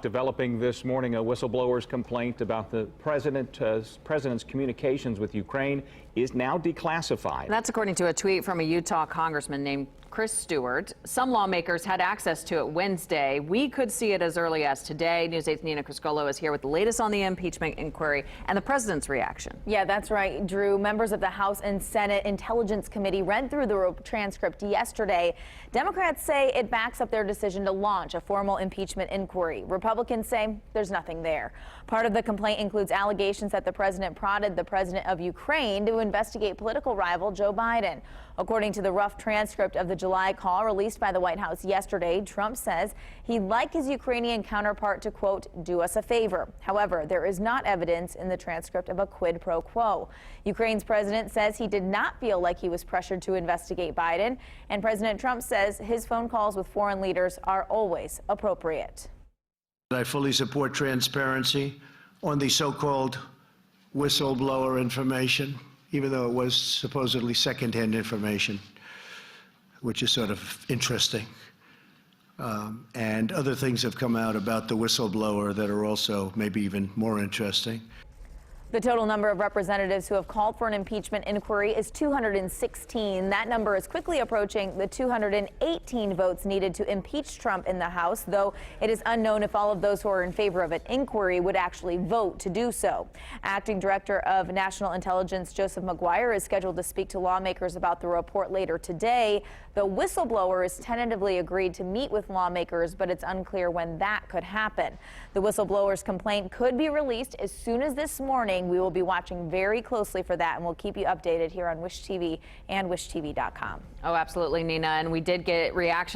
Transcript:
Developing this morning, a whistleblower's complaint about the president's communications with Ukraine is now declassified. That's according to a tweet from a Utah congressman named Chris Stewart. Some lawmakers had access to it Wednesday. We could see it as early as today. News 8's Nina Criscolo is here with the latest on the impeachment inquiry and the president's reaction. Yeah, that's right, Drew. Members of the House and Senate Intelligence Committee read through the transcript yesterday. Democrats say it backs up their decision to launch a formal impeachment inquiry. Republicans say there's nothing there. Part of the complaint includes allegations that the president prodded the president of Ukraine to investigate political rival Joe Biden. According to the rough transcript of the July call released by the White House yesterday, Trump says he'd like his Ukrainian counterpart to, quote, do us a favor. However, there is not evidence in the transcript of a quid pro quo. Ukraine's president says he did not feel like he was pressured to investigate Biden, and President Trump says his phone calls with foreign leaders are always appropriate. I fully support transparency on the so-called whistleblower information, even though it was supposedly secondhand information, which is sort of interesting. And other things have come out about the whistleblower that are also maybe even more interesting. The total number of representatives who have called for an impeachment inquiry is 216. That number is quickly approaching the 218 votes needed to impeach Trump in the House, though it is unknown if all of those who are in favor of an inquiry would actually vote to do so. Acting Director of National Intelligence Joseph Maguire is scheduled to speak to lawmakers about the report later today. The whistleblower is tentatively agreed to meet with lawmakers, but it's unclear when that could happen. The whistleblower's complaint could be released as soon as this morning. We will be watching very closely for that, and we'll keep you updated here on Wish TV and WishTV.com. Oh, absolutely, Nina. And we did get reaction